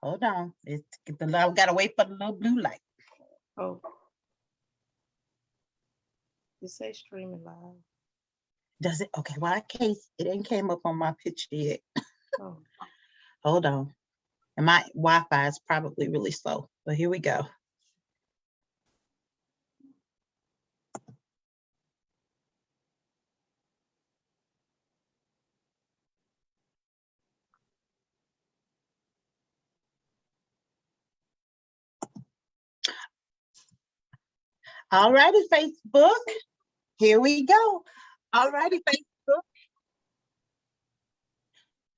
Hold on. I've got to wait for the little blue light. Oh, it say streaming live. Does it? Okay, well, it ain't came up on my picture yet. Oh, Hold on. And my Wi-Fi is probably really slow, but here we go. All righty, Facebook. Here we go. All righty, Facebook.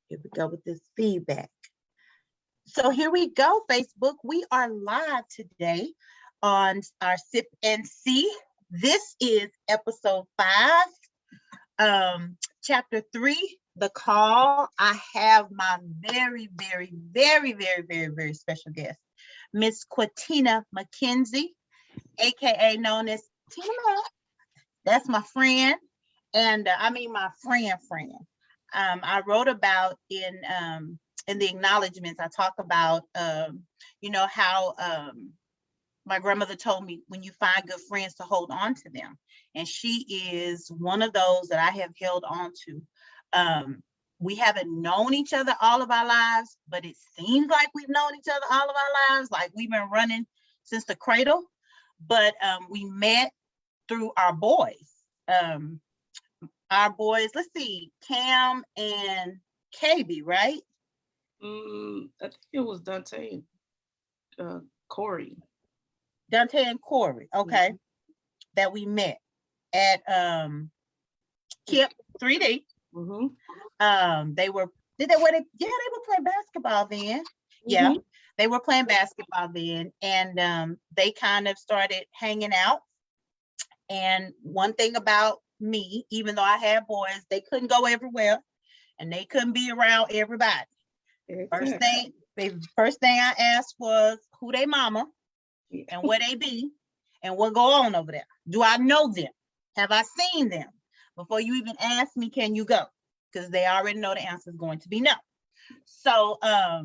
Here we go with this feedback. So here we go, Facebook. We are live today on our Sip and See. This is episode 5, chapter 3, The Call. I have my very, very, very, very, very, very special guest, Miss Quintina McKenzie, aka known as Tina Mac. That's my friend, and I mean my friend. I wrote about in the acknowledgments. I talk about how my grandmother told me when you find good friends to hold on to them, and she is one of those that I have held on to. We haven't known each other all of our lives, but it seems like we've known each other all of our lives, like we've been running since the cradle. But we met through our boys. Let's see, Cam and KB, right? I think it was Dante and Corey. Dante and Corey, okay, Mm-hmm. that we met at Kip 3D. Mm-hmm. They were playing basketball then. Yeah, Mm-hmm. they were playing basketball then, and they kind of started hanging out. And one thing about me, even though I had boys, they couldn't go everywhere and they couldn't be around everybody. Exactly. First thing I asked was who they mama Yeah. and where they be and what go on over there. Do I know them? Have I seen them? Before you even ask me, can you go? Because they already know the answer is going to be no. So I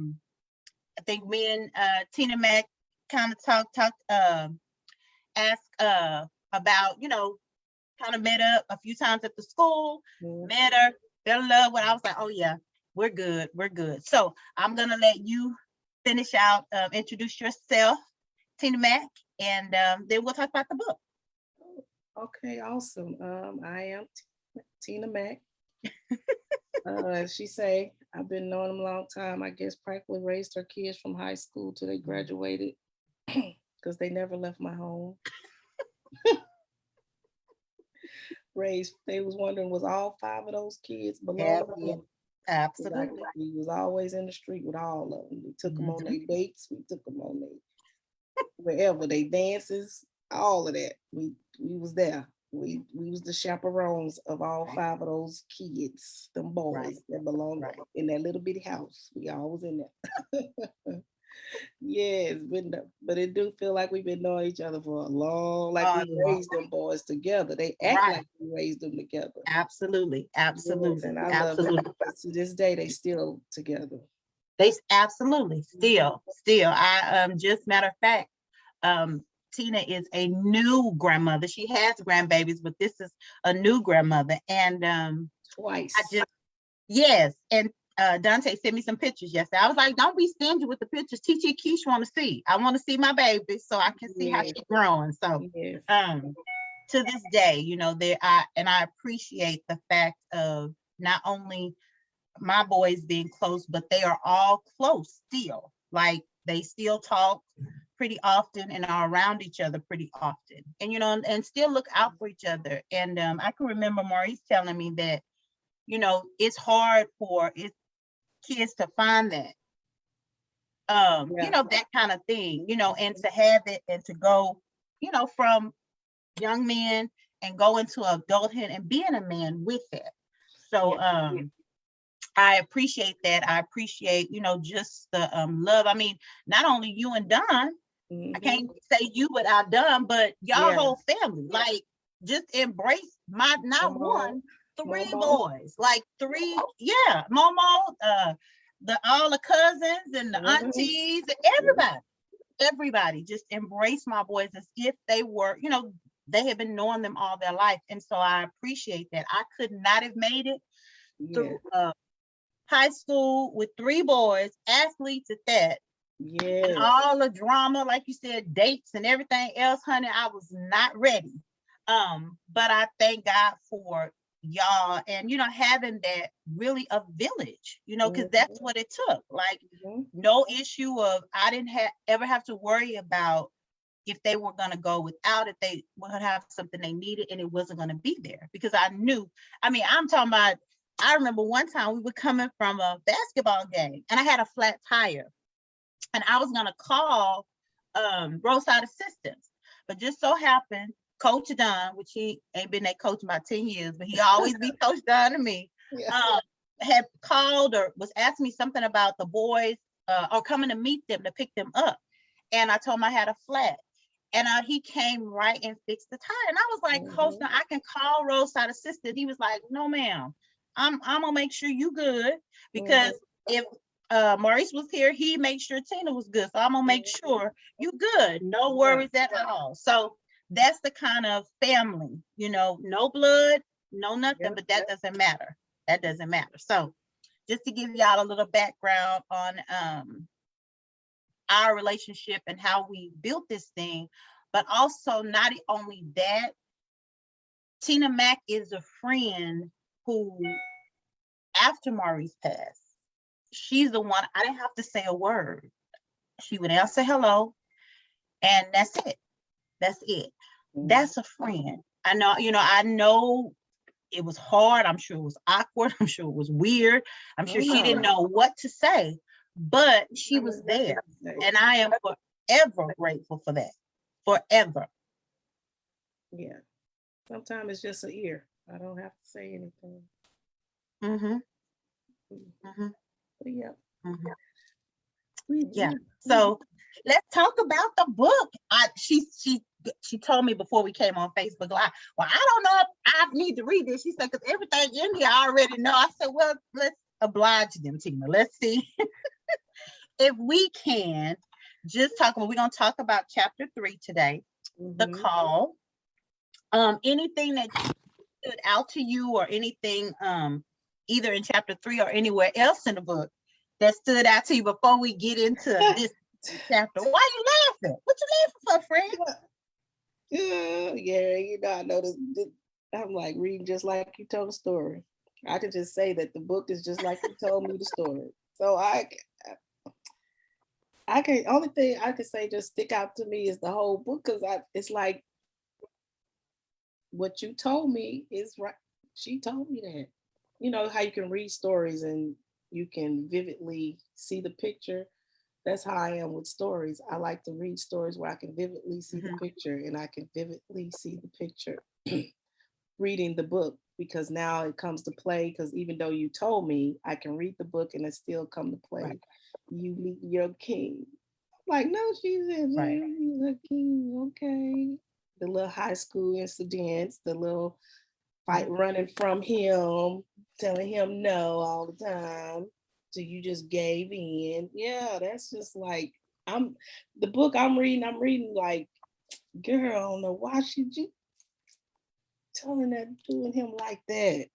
think me and Tina Mac kind of asked about, kind of met up a few times at the school, met her, fell in love with her. I was like, oh yeah, we're good. So I'm gonna let you finish out, introduce yourself, Tina Mac, and then we'll talk about the book. Okay, awesome. I am Tina Mac. She say I've been knowing them a long time. I guess practically raised her kids from high school till they graduated because they never left my home. They was wondering was all 5 of those kids belong to Yeah, them. absolutely. We was always in the street with all of them. We took them on their dates. We took them on their wherever they dances, all of that. We was there. We was the chaperones of all 5 of those kids, them boys that belonged in that little bitty house. We always in there. Yeah, but it do feel like we've been knowing each other for a long, like we raised them boys together. They act like we raised them together. Absolutely. Yes, and I love it. To this day, they still together. They absolutely still. I just matter of fact, Tina is a new grandmother. She has grandbabies, but this is a new grandmother. And twice. Yes. And Dante sent me some pictures yesterday. I was like, don't be stingy with the pictures. TT Keish want to see. I want to see my baby so I can see how she's growing. So to this day, I appreciate the fact of not only my boys being close, but they are all close still. Like they still talk pretty often and are around each other pretty often, and still look out for each other. And I can remember Maurice telling me that it's hard for kids to find that that kind of thing, and to have it and to go from young men and go into adulthood and being a man with it. So I appreciate that. I appreciate, just the love. I mean, not only you and Don, I can't say you without Don, but y'all whole family, like just embrace not one, 3 boys, like 3, Momo, all the cousins and the Mhm. aunties and everybody just embraced my boys as if they were, they had been knowing them all their life. And so I appreciate that. I could not have made it Yeah. through high school with 3 boys, athletes at that, and Yes. all the drama, like you said, dates and everything else, honey. I was not ready. But I thank God for y'all and having that really a village, because that's what it took. Like no issue of I didn't ever have to worry about if they were going to go without, if they were going to have something they needed and it wasn't going to be there, because I knew. I'm talking about, I remember one time we were coming from a basketball game and I had a flat tire and I was going to call roadside assistance, but just so happened Coach Don, which he ain't been that coach about 10 years, but he always be Coach Don to me, had called or was asking me something about the boys or coming to meet them to pick them up. And I told him I had a flat. And he came right and fixed the tire. And I was like, Coach, now I can call roadside assistance. He was like, no, ma'am, I'm gonna make sure you good, because if Maurice was here, he made sure Tina was good. So I'm gonna make sure you good. No worries at all. So that's the kind of family, no blood, no nothing, but that doesn't matter. That doesn't matter. So just to give y'all a little background on our relationship and how we built this thing, but also not only that, Tina Mack is a friend who, after Maurice passed, she's the one, I didn't have to say a word. She would answer hello, and that's it. That's it. That's a friend. I know it was hard. I'm sure it was awkward. I'm sure it was weird. I'm sure she didn't know what to say, but she was there. And I am forever grateful for that. Forever. Yeah. Sometimes it's just an ear. I don't have to say anything. But yeah. Yeah. So let's talk about the book. She told me before we came on Facebook Live, well, I don't know if I need to read this. She said, because everything in here I already know. I said, well, let's oblige them, Tina. Let's see if we can just talk about, we're going to talk about chapter 3 today, the call. Anything that stood out to you or anything either in chapter 3 or anywhere else in the book that stood out to you before we get into this chapter? Why are you laughing? What you laughing for, friend? Yeah, I know this. I'm like reading just like you told the story. I could just say that the book is just like you told me the story. So I can, only thing I could say just stick out to me is the whole book, because it's like what you told me is right. She told me that. You know how you can read stories and you can vividly see the picture. That's how I am with stories. I like to read stories where I can vividly see the picture, and I can vividly see the picture reading the book, because now it comes to play, because even though you told me, I can read the book and it still come to play. Right. You meet your king. Like, no, she's a king, okay. The little high school incidents, the little fight running from him, telling him no all the time. So you just gave in. Yeah, that's just like, the book I'm reading like, girl, I don't know why should you telling that, doing him like that?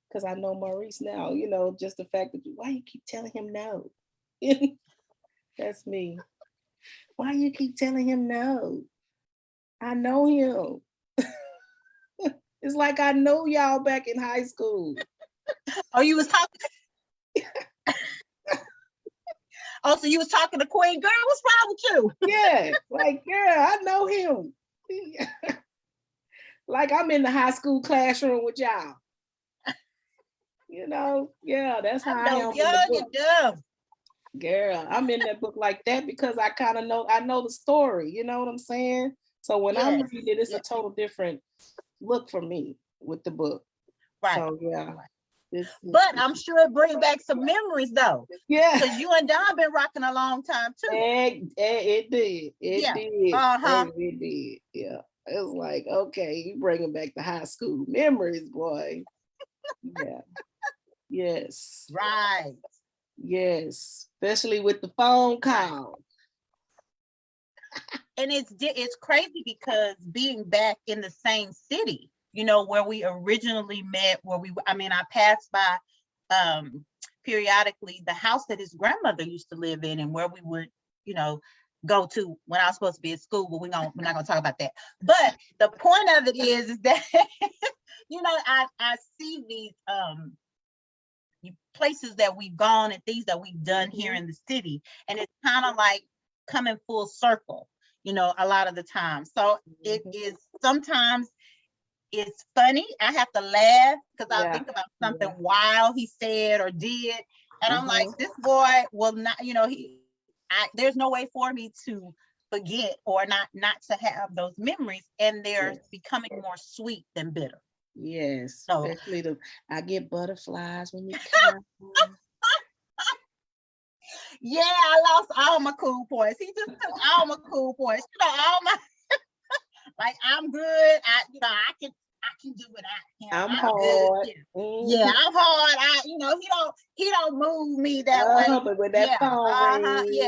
Because I know Maurice now, just the fact that why you keep telling him no? That's me. Why you keep telling him no? I know him. It's like I know y'all back in high school. Oh, you was talking. Oh, so you was talking to Queen. Girl, what's wrong with you? Yeah, like, girl, I know him. Like I'm in the high school classroom with y'all. Yeah, that's how I am in the book. Dumb. Girl, I'm in that book like that because I kind of know, I know the story. You know what I'm saying? So when I'm reading it, it's a total different look for me with the book. Right. So yeah. But I'm sure it brings back some memories though. Yeah. Because you and Don been rocking a long time too. It did. It did. It did. Yeah. It was like, okay, you bringing back the high school memories, boy. Yeah. Yes. Right. Yes, especially with the phone call. And it's crazy because being back in the same city, you know, where we originally met, I passed by periodically the house that his grandmother used to live in, and where we would, you know, go to when I was supposed to be at school, but we're not gonna talk about that. But the point of it is that you know, I see these places that we've gone and things that we've done here in the city, and it's kind of like coming full circle, you know, a lot of the time. So it is sometimes it's funny. I have to laugh because I'll think about something wild he said or did, and I'm like, this boy will not, you know, there's no way for me to forget or not to have those memories, and they're becoming more sweet than bitter. Yes, So especially I get butterflies when you come. yeah, I lost all my cool points. He just took all my cool points. You know, all my like I'm good. I can do without him. I'm hard. Good. Yeah, I'm hard. He don't move me that way. But with that phone we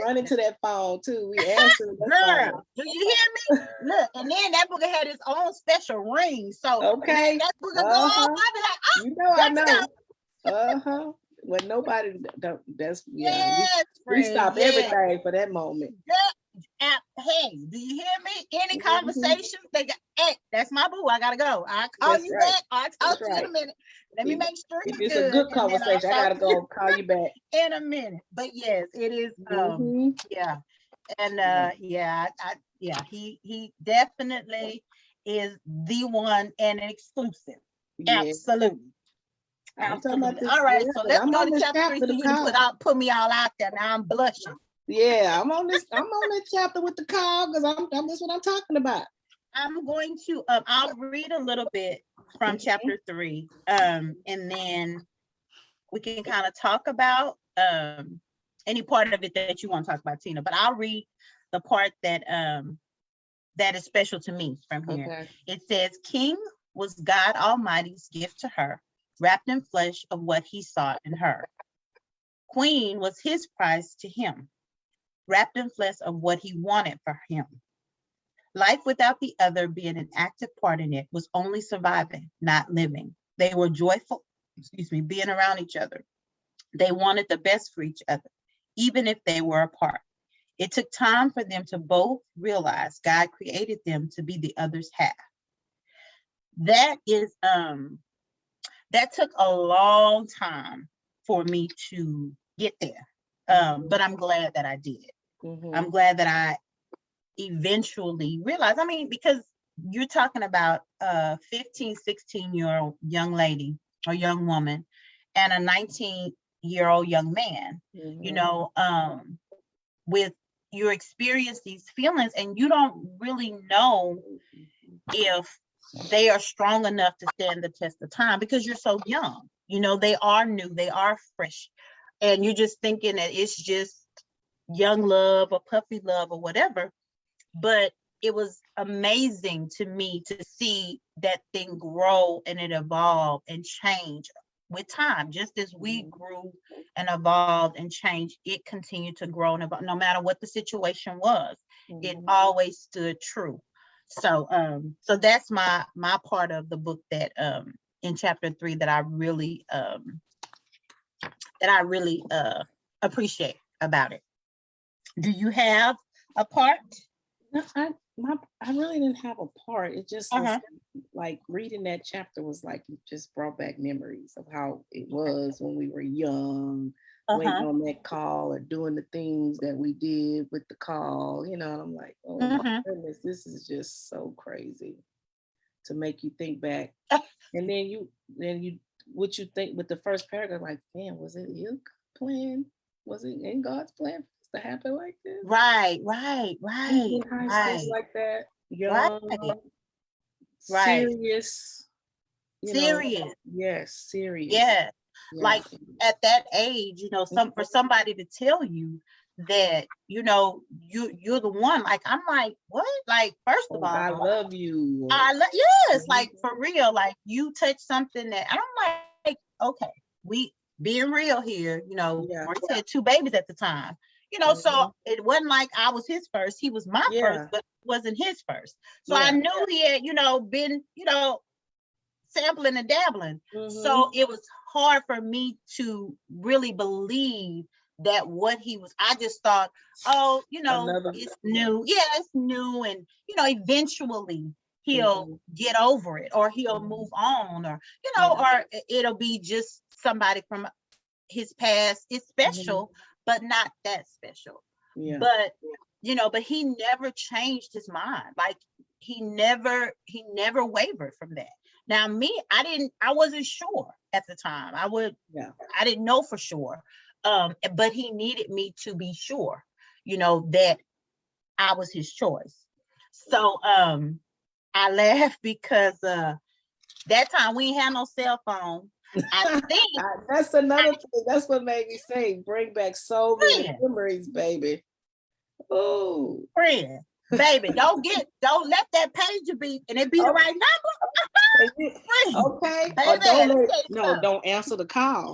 run into that phone too. We answer the girl, phone. do you hear me? Look, and then that booger had his own special ring. So okay, that booger go off, I be like, oh, you know, I know. Well, nobody. That's we stop everything for that moment. Hey, do you hear me? Any conversations they got, hey, that's my boo. I gotta go. I'll call you back. I'll talk to you in a minute. Let me make sure if it's a good conversation, I gotta go call you back in a minute. But yes, it is yeah. And he definitely is the one and an exclusive. Absolutely. Absolutely. All right, so let's go to chapter 3 so you can put me all out there. Now I'm blushing. Yeah, I'm on this chapter with the call because that's what I'm talking about. I'm going to I'll read a little bit from chapter 3, and then we can kind of talk about any part of it that you want to talk about, Tina. But I'll read the part that that is special to me from here. Okay. It says, King was God Almighty's gift to her, wrapped in flesh of what he sought in her. Queen was his prize to him, wrapped in flesh of what he wanted for him. Life without the other being an active part in it was only surviving, not living. They were joyful, being around each other. They wanted the best for each other, even if they were apart. It took time for them to both realize God created them to be the other's half. That is, that took a long time for me to get there. But I'm glad that I did. I'm glad that I eventually realized, because you're talking about a 15, 16-year-old young lady or young woman and a 19-year-old young man, with you experience these feelings and you don't really know if they are strong enough to stand the test of time because you're so young. They are new, they are fresh, and you're just thinking that it's just young love or puppy love or whatever. But it was amazing to me to see that thing grow and it evolve and change with time. Just as we grew and evolved and changed, it continued to grow and evolve. No matter what the situation was, it always stood true. So that's my part of the book that in chapter 3 that I really appreciate about it. Do you have a part? No, I really didn't have a part. It just was like reading that chapter was like it just brought back memories of how it was when we were young, waiting on that call or doing the things that we did with the call. I'm like, oh my goodness, this is just so crazy to make you think back. And then you what you think with the first paragraph, like, man, was it your plan? Was it in God's plan to happen like this? Right. In high school like that, young, serious. Yes, serious. Yeah. Like at that age, for somebody to tell you that, you're the one. Like, I'm like, what? Like, first of all, I love you. Yes, like for real. Like, you touch something that I'm like, okay, we being real here, Yeah. Maurice had 2 babies at the time, so it wasn't like I was his first. He was my first, Yeah. but it wasn't his first. So I Yeah. knew he had, been, sampling and dabbling. So it was hard for me to really believe that what he was, I just thought, oh, it's new. Yeah, it's new. And, eventually he'll get over it, or he'll move on, or, or it'll be just somebody from his past. It's special, but not that special. Yeah. But, but he never changed his mind. Like he never wavered from that. Now me, I wasn't sure at the time. I didn't know for sure. But he needed me to be sure, that I was his choice. So I laughed because that time we ain't had no cell phone. I think that's another thing. That's what made me say, bring back so many memories, baby. Oh, friend, baby, don't let that pager beep and it be the right number. Okay. Baby, don't answer the call.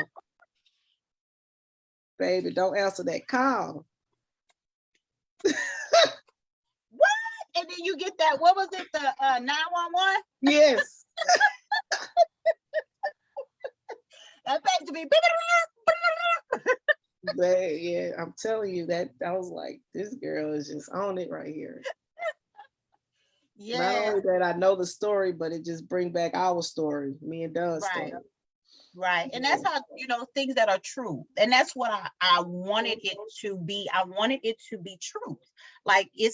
Baby, don't answer that call. What? And then you get that, what was it, the 911? Yes. That pager beep. But yeah, I'm telling you that I was like, this girl is just on it right here. Yeah. Not only that I know the story, but it just bring back our story, me and Doug's story. Right. And that's how, things that are true. And that's what I wanted it to be. I wanted it to be truth. Like it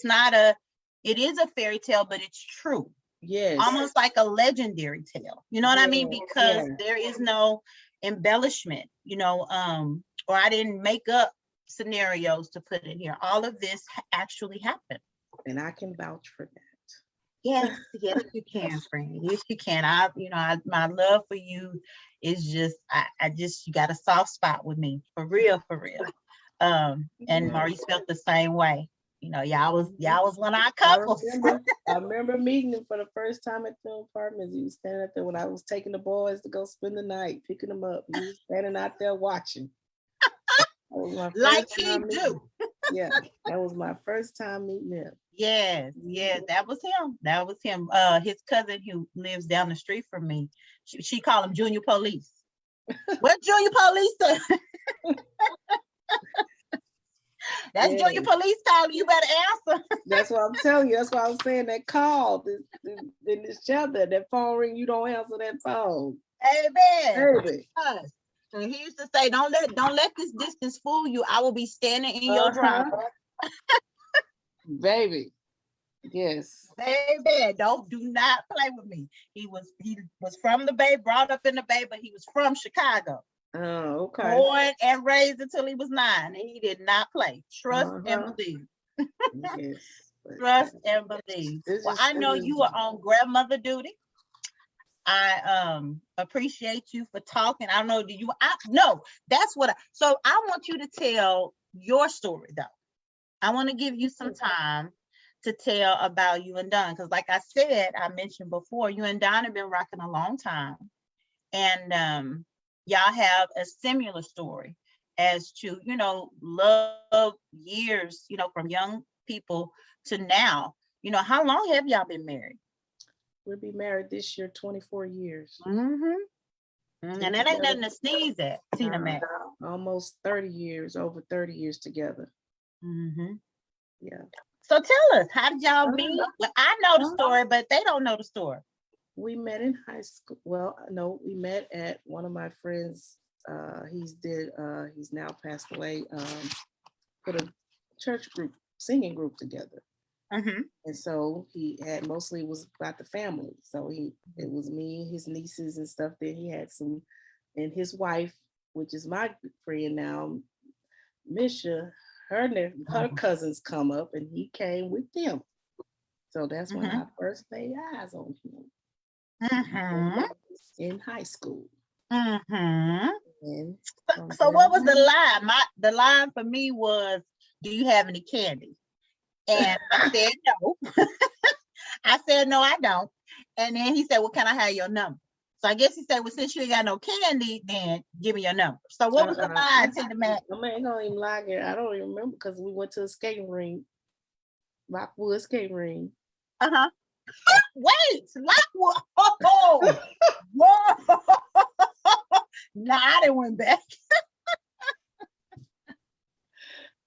is a fairy tale, but it's true. Yes. Almost like a legendary tale. You know what I mean? Because there is no embellishment, or I didn't make up scenarios to put in here. All of this actually happened. And I can vouch for that. Yes, you can, friend. Yes, you can. My love for you is just, you got a soft spot with me, for real. And Maurice felt the same way. Y'all was one of our couples. I remember meeting him for the first time at the apartments. He was standing up there when I was taking the boys to go spend the night, picking them up. He was standing out there watching. Like he do. Yeah, that was my first time meeting him. Yes, that was him. His cousin who lives down the street from me, she called him Junior Police. What Junior Police? That's Junior Police calling. You better answer. That's what I'm telling you. That's why I was saying that call in this chapter. That phone ring, you don't answer that phone. Baby. And he used to say, "Don't let this distance fool you. I will be standing in your driveway." Baby. Yes. Baby, do not play with me. He was from the Bay, brought up in the Bay, but he was from Chicago. Oh, okay. Born and raised until he was 9, and he did not play. Trust and believe. Yes. Trust and believe. Well, I know you are on grandmother duty. I appreciate you for talking. I don't know, no, that's what so I want you to tell your story though. I want to give you some time to tell about you and Don, because like I mentioned before, you and Don have been rocking a long time, and y'all have a similar story as to love years, from young people to now. How long have y'all been married? We'll be married this year, 24 years. And that ain't nothing to sneeze at, Tina Mac. Almost 30 years, over 30 years together. Yeah. So tell us, how did y'all meet? Well, I know the story, but they don't know the story. We met in high school. Well, no, we met at one of my friends. He's now passed away. Put a church group, singing group together. And so he had mostly was about the family. So it was me, his nieces and stuff. Then he had some, and his wife, which is my friend now, Misha, her cousins come up, and he came with them. So that's when I first laid eyes on him. In high school. And so what was the line? The line for me was, "Do you have any candy?" And I said no. I said no, I don't. And then he said, "Well, can I have your number?" So I guess he said, well, since you ain't got no candy, then give me your number. So what was the line, Tina Mac? I ain't gonna even lie here. I don't even remember because we went to a skating ring, Lockwood skating ring. Uh-huh. Wait, Lockwood. Oh, whoa. Nah, I didn't went back.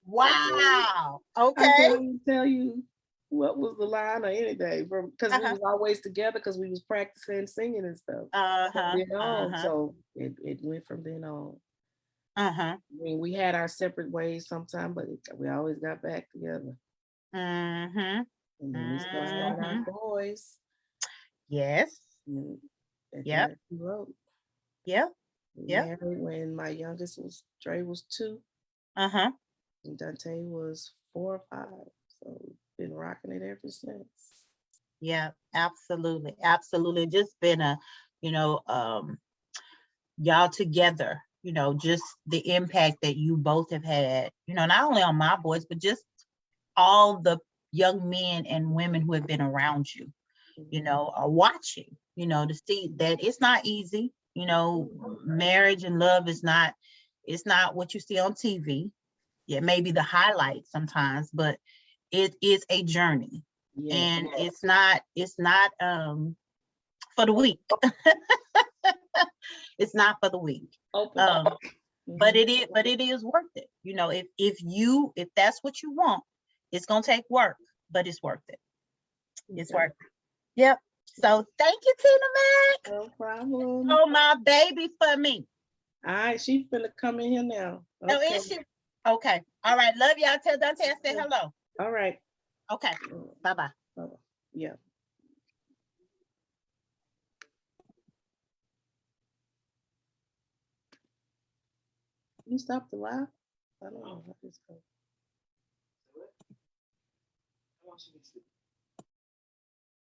Wow. Okay. I can't even tell you what was the line or anything because we was always together because we was practicing singing and stuff. From then on, so it went from then on. I mean, we had our separate ways sometimes, but we always got back together. And then we started having our boys. Yes. Yep. Yep. Married when my youngest was Dre was 2. And Dante was 4 or 5. So we've been rocking it ever since. Yeah, absolutely. Absolutely. Just been a, y'all together, just the impact that you both have had, not only on my boys, but just all the young men and women who have been around you, are watching, to see that it's not easy. Marriage and love is not, it's not what you see on TV. Yeah, maybe the highlights sometimes, but it is a journey. Yeah. And it's not for the weak. It's not for the weak. But it is worth it. If that's what you want, it's gonna take work, but it's worth it. It's worth it. Yep. So thank you, Tina Mac. No problem. Oh, my baby for me. All right, she's gonna come in here now. Okay. Oh, is she? Okay. All right. Love y'all. Tell Dante I say hello. All right. Okay. Bye-bye. Bye-bye. Yeah. You stop the live? I don't know how this goes.